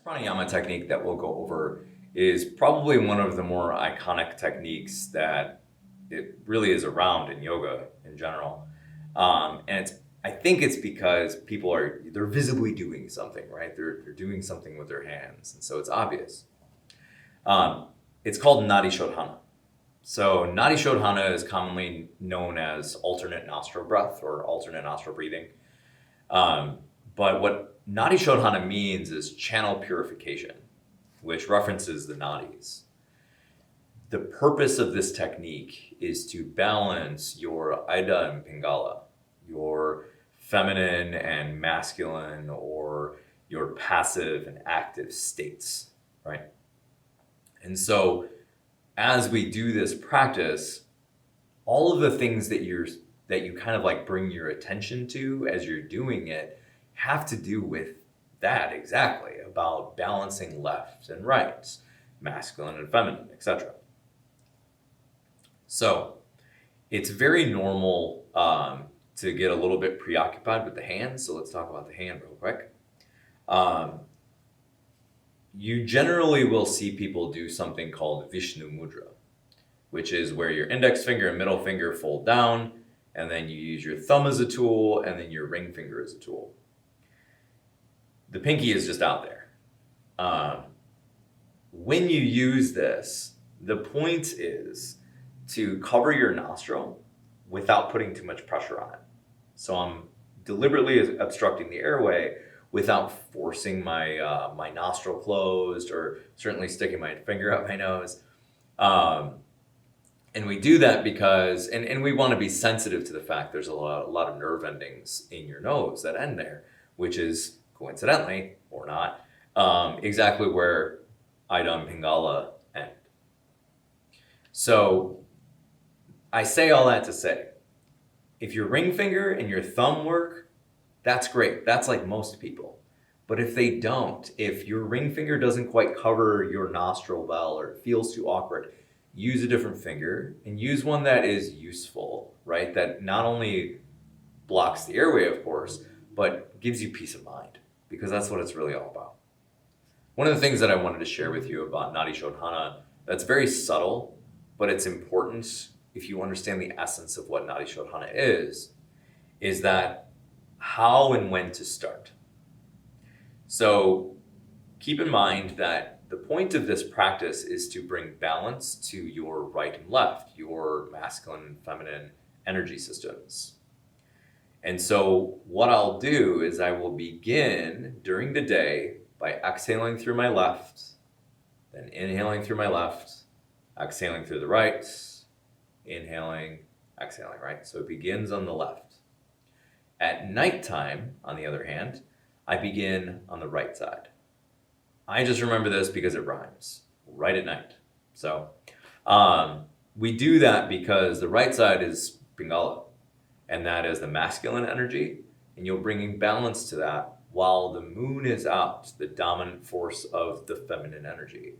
Pranayama technique that we'll go over is probably one of the more iconic techniques that it really is around in yoga in general. I think it's because they're visibly doing something, right? They're doing something with their hands, and so it's obvious. It's called Nadi Shodhana. So Nadi Shodhana is commonly known as alternate nostril breath or alternate nostril breathing. But what Nadi Shodhana means is channel purification, which references the nadis. The purpose of this technique is to balance your Ida and Pingala, your feminine and masculine, or your passive and active states, right? And so as we do this practice, all of the things that you kind of like bring your attention to as you're doing it have to do with that exactly, about balancing left and right, masculine and feminine, etc. So it's very normal to get a little bit preoccupied with the hand. So let's talk about the hand real quick. You generally will see people do something called Vishnu Mudra, which is where your index finger and middle finger fold down, and then you use your thumb as a tool, and then your ring finger as a tool. The pinky is just out there. When you use this, the point is to cover your nostril without putting too much pressure on it. So I'm deliberately obstructing the airway without forcing my my nostril closed, or certainly sticking my finger up my nose. And we do that because, and we want to be sensitive to the fact there's a lot of nerve endings in your nose that end there, which is coincidentally or not, exactly where Ida and Pingala end. So I say all that to say, if your ring finger and your thumb work, that's great. That's like most people. But if they don't, if your ring finger doesn't quite cover your nostril well, or it feels too awkward, use a different finger and use one that is useful, right? That not only blocks the airway, of course, but gives you peace of mind, because that's what it's really all about. One of the things that I wanted to share with you about Nadi Shodhana that's very subtle, but it's important if you understand the essence of what Nadi Shodhana is that how and when to start. So keep in mind that the point of this practice is to bring balance to your right and left, your masculine and feminine energy systems. And so what I'll do is I will begin during the day by exhaling through my left, then inhaling through my left, exhaling through the right, inhaling, exhaling, right? So it begins on the left. At nighttime, on the other hand, I begin on the right side. I just remember this because it rhymes, right at night. So we do that because the right side is Pingala, and that is the masculine energy, and you're bringing balance to that while the moon is out, the dominant force of the feminine energy.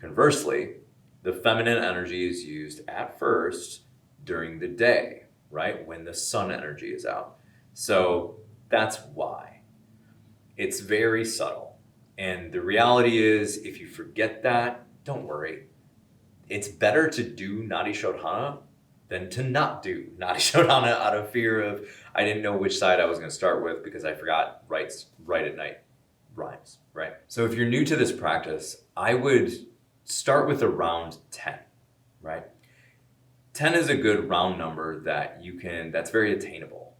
Conversely, the feminine energy is used at first during the day, right? When the sun energy is out. So that's why. It's very subtle. And the reality is, if you forget that, don't worry. It's better to do Nadi Shodhana than to not do Nadi Shodhana out of fear of, I didn't know which side I was going to start with because I forgot right at night rhymes, right? So if you're new to this practice, I would start with around 10, right? 10 is a good round number that's very attainable.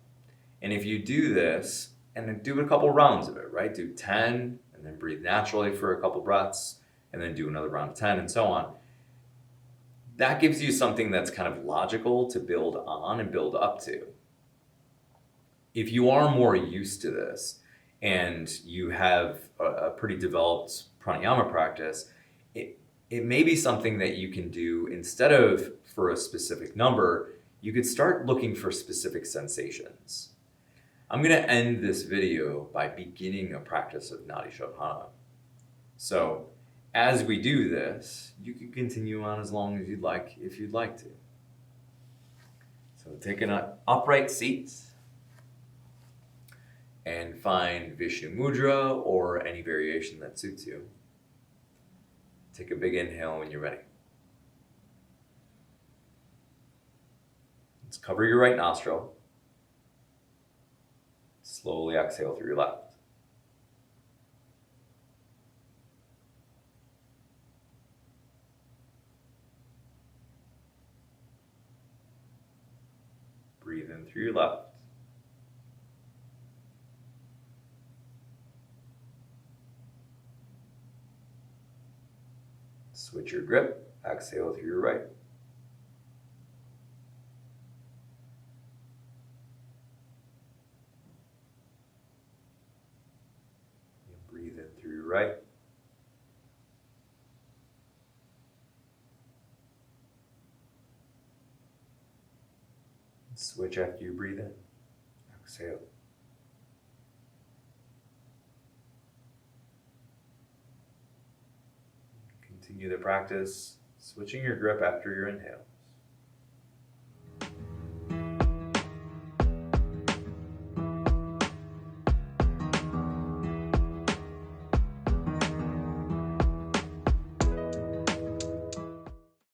And if you do this, and then do a couple rounds of it, right? Do 10, and then breathe naturally for a couple breaths, and then do another round of 10, and so on. That gives you something that's kind of logical to build on and build up to. If you are more used to this, and you have a pretty developed pranayama practice, it may be something that you can do instead of for a specific number. You could start looking for specific sensations. I'm going to end this video by beginning a practice of Nadi Shodhana. So as we do this, you can continue on as long as you'd like, if you'd like to. So take an upright seat and find Vishnu Mudra or any variation that suits you. Take a big inhale when you're ready. Let's cover your right nostril. Slowly exhale through your left. Breathe in through your left. Switch your grip. Exhale through your right. And breathe in through your right. Switch after you breathe in. Exhale. Continue the practice, switching your grip after your inhale.